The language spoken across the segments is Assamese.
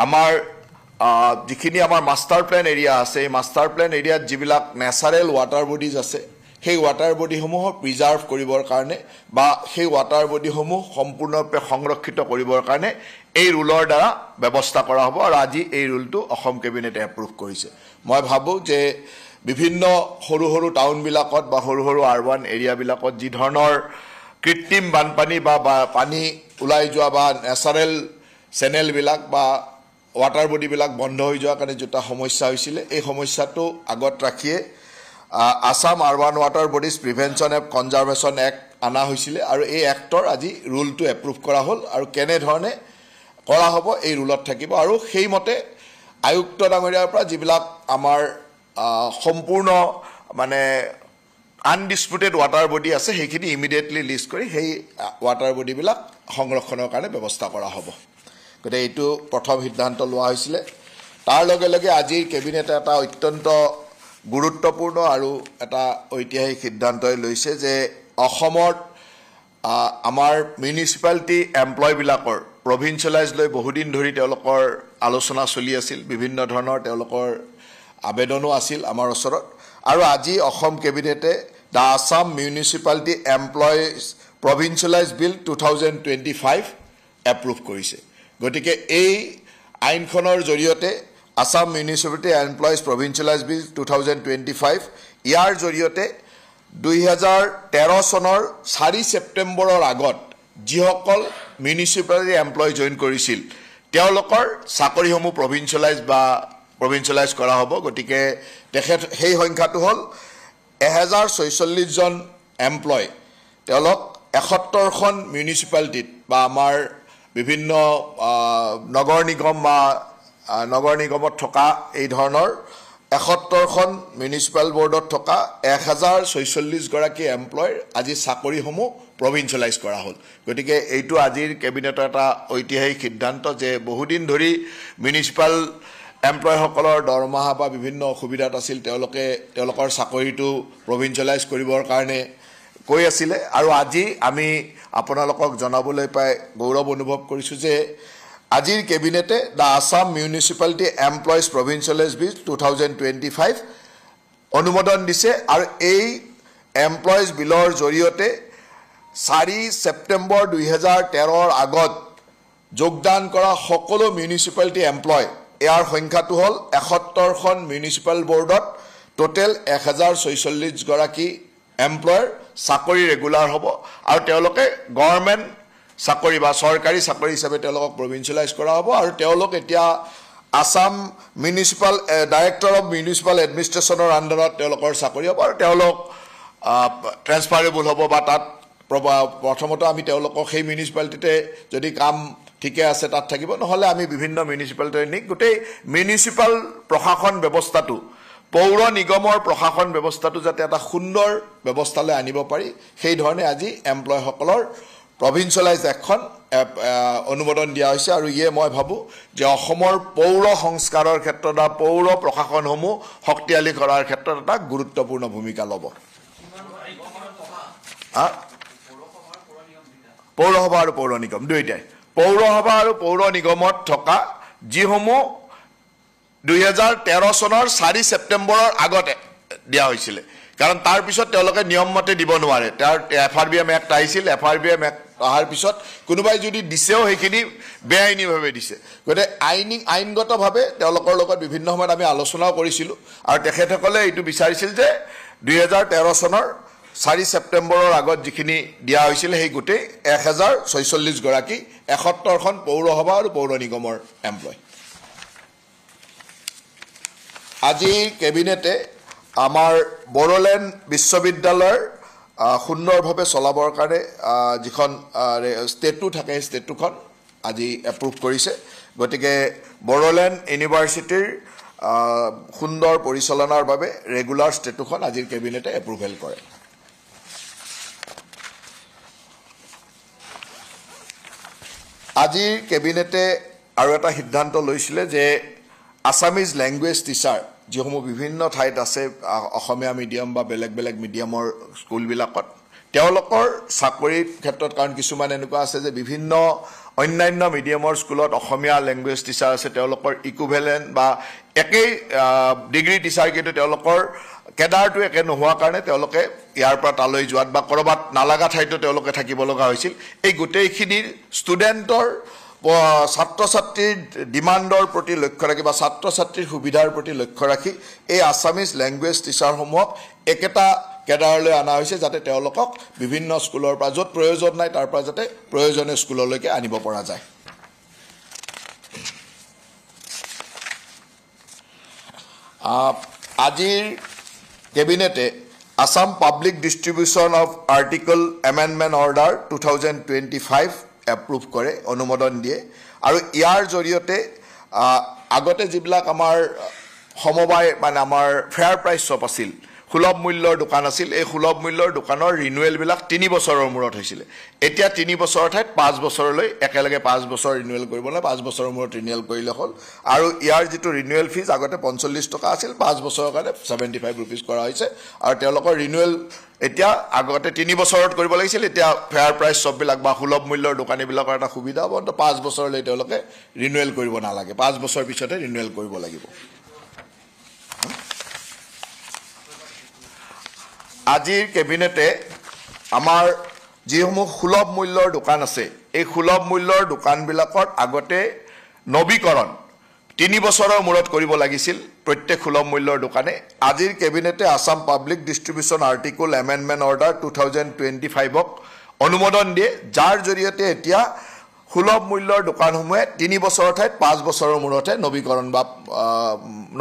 আমাৰ যিখিনি আমাৰ মাষ্টাৰ প্লেন এৰিয়া আছে এই মাষ্টাৰ প্লেন এৰিয়াত যিবিলাক নেচাৰেল ৱাটাৰ বডিজ আছে সেই ৱাটাৰ বডিসমূহক প্ৰিজাৰ্ভ কৰিবৰ কাৰণে বা সেই ৱাটাৰ বডিসমূহ সম্পূৰ্ণৰূপে সংৰক্ষিত কৰিবৰ কাৰণে এই ৰুলৰ দ্বাৰা ব্যৱস্থা কৰা হ'ব আৰু আজি এই ৰুলটো অসম কেবিনেটে এপ্ৰুভ কৰিছে মই ভাবোঁ যে বিভিন্ন সৰু সৰু টাউনবিলাকত বা সৰু সৰু আৰবান এৰিয়াবিলাকত যি ধৰণৰ কৃত্ৰিম বানপানী বা পানী ওলাই যোৱা বা নেচাৰেল চেনেলবিলাক বা ৱাটাৰ বডিবিলাক বন্ধ হৈ যোৱাৰ কাৰণে যেটা সমস্যা হৈছিলে এই সমস্যাটো আগত ৰাখিয়ে Assam urban water bodies prevention and conservation act আনা হৈছিলে আৰু এই এক্টৰ আজি ৰুলটো এপ্ৰুভ কৰা হ'ল আৰু কেনেধৰণে কৰা হ'ব এই ৰুলত থাকিব আৰু সেইমতে আয়ুক্ত ডাঙৰীয়াৰ পৰা যিবিলাক আমাৰ সম্পূৰ্ণ মানে আনডিছপুটেড ৱাটাৰ বডি আছে সেইখিনি ইমিডিয়েটলি লিষ্ট কৰি সেই ৱাটাৰ বডিবিলাক সংৰক্ষণৰ কাৰণে ব্যৱস্থা কৰা হ'ব গতিকে এইটো প্ৰথম সিদ্ধান্ত লোৱা হৈছিলে তাৰ লগে লগে আজিৰ কেবিনেটে এটা অত্যন্ত গুৰুত্বপূৰ্ণ আৰু এটা ঐতিহাসিক সিদ্ধান্তই লৈছে যে অসমত আমাৰ মিউনিচিপালিটি এমপ্লয়বিলাকৰ প্ৰভিন্সিয়েলাইজ লৈ বহুদিন ধৰি তেওঁলোকৰ আলোচনা চলি আছিল বিভিন্ন ধৰণৰ তেওঁলোকৰ আবেদনো আছিল আমাৰ ওচৰত আৰু আজি অসম কেবিনেটে the Assam municipality employees provincialise bill 2025 approve কৰিছে গতিকে এই আইনখনৰ জৰিয়তে Assam municipality employees provincialise bill 2025 ইয়াৰ জৰিয়তে 2013 চনৰ 4 ছেপ্টেম্বৰৰ আগত যিসকল মিউনিচিপালিটি এমপ্লয় জইন কৰিছিল তেওঁলোকৰ চাকৰিসমূহ প্ৰভিন্সিয়েলাইজ কৰা হ'ব গতিকে তেখেত সেই সংখ্যাটো হ'ল 1046 জন এমপ্লয় তেওঁলোক 71খন মিউনিচিপালিটিত বা আমাৰ বিভিন্ন নগৰ নিগম বা নগৰ নিগমত থকা এই ধৰণৰ 71খন মিউনিচিপাল বোৰ্ডত থকা 1046 গৰাকী এমপ্লয়ৰ আজি চাকৰিসমূহ প্ৰভিন্সিয়েলাইজ কৰা হ'ল গতিকে এইটো আজিৰ কেবিনেটৰ এটা ঐতিহাসিক সিদ্ধান্ত যে বহুদিন ধৰি মিউনিচিপাল এমপ্লয়সকলৰ দৰমহা বা বিভিন্ন অসুবিধাত আছিল তেওঁলোকৰ চাকৰিটো প্ৰভিন্সিয়েলাইজ কৰিবৰ কাৰণে কৈ আছিলে আৰু আজি আমি আপোনালোকক জনাবলৈ পাই গৌৰৱ অনুভৱ কৰিছোঁ যে আজিৰ কেবিনেটে the Assam municipality employees provincialise bill 2025 অনুমোদন দিছে আৰু এই এমপ্লয়িজ বিলৰ জৰিয়তে 4 ছেপ্টেম্বৰ 2013 আগত যোগদান কৰা সকলো মিউনিচিপালিটি এমপ্লয় ইয়াৰ সংখ্যাটো হ'ল 71খন মিউনিচিপাল বোৰ্ডত টোটেল 1046 গৰাকী এমপ্লয়ৰ চাকৰি ৰেগুলাৰ হ'ব আৰু তেওঁলোকে গভৰ্ণমেণ্ট চাকৰি বা চৰকাৰী চাকৰি হিচাপে তেওঁলোকক প্ৰভিন্সিয়েলাইজ কৰা হ'ব আৰু তেওঁলোক এতিয়া Assam municipal director of municipal এডমিনিষ্ট্ৰেশ্যনৰ আণ্ডাৰত তেওঁলোকৰ চাকৰি হ'ব আৰু তেওঁলোক ট্ৰেন্সফাৰেবল হ'ব বা তাত প্ৰথমতে আমি তেওঁলোকক সেই মিউনিচিপালিটিতে যদি কাম ঠিকে আছে তাত থাকিব নহ'লে আমি বিভিন্ন মিউনিচিপালিটি নিক গোটেই মিউনিচিপাল প্ৰশাসন ব্যৱস্থাটো পৌৰ নিগমৰ প্ৰশাসন ব্যৱস্থাটো যাতে এটা সুন্দৰ ব্যৱস্থালৈ আনিব পাৰি সেই ধৰণে আজি এমপ্লয়সকলৰ প্ৰভিন্সিয়েলাইজ এখন অনুমোদন দিয়া হৈছে আৰু ইয়ে মই ভাবোঁ যে অসমৰ পৌৰ সংস্কাৰৰ ক্ষেত্ৰত বা পৌৰ প্ৰশাসনসমূহ শক্তিশালী কৰাৰ ক্ষেত্ৰত এটা গুৰুত্বপূৰ্ণ ভূমিকা ল'ব পৌৰসভা আৰু পৌৰ নিগম দুয়োটাই পৌৰসভা আৰু পৌৰ নিগমত থকা যিসমূহ 2013 চনৰ 4 ছেপ্টেম্বৰৰ আগতে দিয়া হৈছিলে কাৰণ তাৰ পিছত তেওঁলোকে নিয়মমতে দিব নোৱাৰে তাৰ FRBM এক্ট আহিছিল FRBM এক্ট অহাৰ পিছত কোনোবাই যদি দিছেও সেইখিনি বেআইনীভাৱে দিছে গতিকে আইনগতভাৱে তেওঁলোকৰ লগত বিভিন্ন সময়ত আমি আলোচনাও কৰিছিলোঁ আৰু তেখেতসকলে এইটো বিচাৰিছিল যে 2013 চনৰ 4 ছেপ্টেম্বৰৰ আগত যিখিনি দিয়া হৈছিল সেই গোটেই 1046 গৰাকী 71খন পৌৰসভা আৰু পৌৰ নিগমৰ এমপ্লয় আজি কেবিনেটে আমাৰ বড়োলেণ্ড বিশ্ববিদ্যালয়ৰ সুন্দৰভাৱে চলাবৰ কাৰণে যিখন ষ্টেটু থাকে সেই ষ্টেটুখন আজি এপ্ৰুভ কৰিছে গতিকে বড়োলেণ্ড ইউনিভাৰ্চিটিৰ সুন্দৰ পৰিচালনাৰ বাবে ৰেগুলাৰ ষ্টেটুখন আজিৰ কেবিনেটে এপ্ৰুভেল কৰে আজিৰ কেবিনেটে আৰু এটা সিদ্ধান্ত লৈছিলে যে আছামিজ লেংগুৱেজ টিচাৰ যিসমূহ বিভিন্ন ঠাইত আছে অসমীয়া মিডিয়াম বা বেলেগ বেলেগ মিডিয়ামৰ স্কুলবিলাকত তেওঁলোকৰ চাকৰিৰ ক্ষেত্ৰত কাৰণ কিছুমান এনেকুৱা আছে যে বিভিন্ন অন্যান্য মিডিয়ামৰ স্কুলত অসমীয়া লেংগুৱেজ টিচাৰ আছে তেওঁলোকৰ ইকুইভেলেন্ট বা একেই ডিগ্ৰী টিচাৰ কিন্তু তেওঁলোকৰ কেডাৰটো একে নোহোৱাৰ কাৰণে তেওঁলোকে ইয়াৰ পৰা তালৈ যোৱাত বা কৰবাত নালাগা ঠাইতো তেওঁলোকে থাকিব লগা হৈছিল এই গোটেইখিনিৰ ষ্টুডেণ্টৰ ছাত্ৰ ছাত্ৰীৰ ডিমাণ্ডৰ প্ৰতি লক্ষ্য ৰাখি বা ছাত্ৰ ছাত্ৰীৰ সুবিধাৰ প্ৰতি লক্ষ্য ৰাখি এই আছামিজ লেংগুৱেজ টিচাৰসমূহক একেটা কেডাৰলৈ অনা হৈছে যাতে তেওঁলোকক বিভিন্ন স্কুলৰ পৰা য'ত প্ৰয়োজন নাই তাৰ পৰা যাতে প্ৰয়োজনীয় স্কুললৈকে আনিব পৰা যায় আজিৰ কেবিনেটে Assam public distribution of article amendment order 2025 approve কৰে অনুমোদন দিয়ে আৰু ইয়াৰ জৰিয়তে আগতে যিবিলাক আমাৰ সমবায় মানে আমাৰ ফেয়াৰ প্ৰাইচ শ্বপ আছিল সুলভ মূল্যৰ দোকান আছিল এই সুলভ মূল্যৰ দোকানৰ ৰিনুৱেল বিলাক 3 বছৰৰ মূৰত হৈছিল এতিয়া 3 বছৰৰ ঠাইত 5 বছৰলৈ একেলগে 5 বছৰ ৰিনুৱেল কৰিবলৈ 5 বছৰৰ মূৰত ৰিনুৱেল কৰিলে হ'ল আৰু ইয়াৰ যেটো ৰিনুৱেল ফিজ আগতে 45 টকা আছিল 5 বছৰৰ কাৰণে 75 रुपीस কৰা হৈছে আৰু তেওঁলোকৰ ৰিনুৱেল এতিয়া আগতে 3 বছৰত কৰিব লাগিছিল এতিয়া ফেয়াৰ প্ৰাইচ শ্বপ বিলাক বা সুলভ মূল্যৰ দোকানী বিলাকৰ এটা সুবিধা হ'ব 5 বছৰলৈ তেওঁলোকে ৰিনুৱেল কৰিব নালাগে 5 বছৰ পিছতে ৰিনুৱেল কৰিব লাগিব আজিৰ কেবিনেটে আমাৰ যিসমূহ সুলভ মূল্যৰ দোকান আছে এই সুলভ মূল্যৰ দোকানবিলাকত আগতে নবীকৰণ 3 বছৰৰ মূৰত কৰিব লাগিছিল প্ৰত্যেক সুলভ মূল্যৰ দোকানে আজিৰ কেবিনেটে Assam public distribution article amendment order 2025ক অনুমোদন দিয়ে যাৰ জৰিয়তে এতিয়া সুলভ মূল্যৰ দোকানসমূহে 3 বছৰৰ ঠাইত 5 বছৰৰ মূৰতে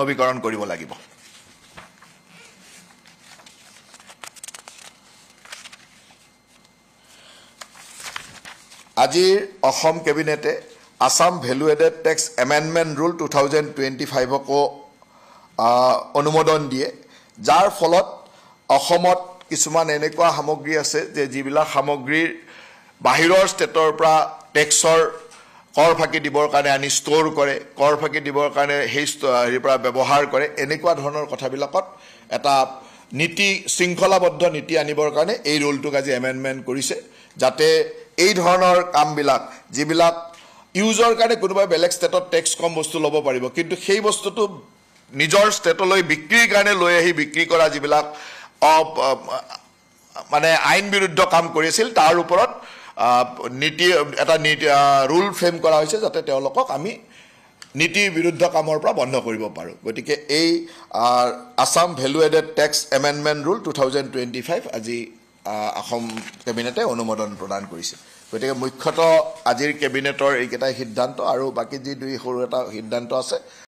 নবীকৰণ কৰিব লাগিব আজিৰ অসম কেবিনেটে Assam value added tax amendment rule 2025কো অনুমোদন দিয়ে যাৰ ফলত অসমত কিছুমান এনেকুৱা সামগ্ৰী আছে যে যিবিলাক সামগ্ৰীৰ বাহিৰৰ ষ্টেটৰ পৰা ট্যাক্সৰ কৰ ফাকি দিবৰ কাৰণে আনি ষ্ট'ৰ কৰে কৰ ফাকি দিবৰ কাৰণে হেৰিৰ পৰা ব্যৱহাৰ কৰে এনেকুৱা ধৰণৰ কথাবিলাকত এটা নীতি শৃংখলাবদ্ধ নীতি আনিবৰ কাৰণে এই ৰুলটোক আজি এমেন্ডমেন্ট কৰিছে যাতে এই ধৰণৰ কামবিলাক যিবিলাক ইউজৰ কাৰণে কোনোবা বেলেগ ষ্টেটত ট্যাক্স কম বস্তু ল'ব পাৰিব কিন্তু সেই বস্তুটো নিজৰ ষ্টেটলৈ বিক্ৰীৰ কাৰণে লৈ আহি বিক্ৰী কৰা যিবিলাক মানে আইন বিৰুদ্ধ কাম কৰিছিল তাৰ ওপৰত নীতি এটা ৰুল ফ্ৰেম কৰা হৈছে যাতে তেওঁলোকক আমি নীতি বিৰুদ্ধ কামৰ পৰা বন্ধ কৰিব পাৰো গতিকে এই Assam value added tax amendment rule 2025 আজি অসম কেবিনেটে অনুমোদন প্ৰদান কৰিছে গতিকে মুখ্যতঃ আজিৰ কেবিনেটৰ এইকেইটা সিদ্ধান্ত আৰু বাকি যি দুই সৰু এটা সিদ্ধান্ত আছে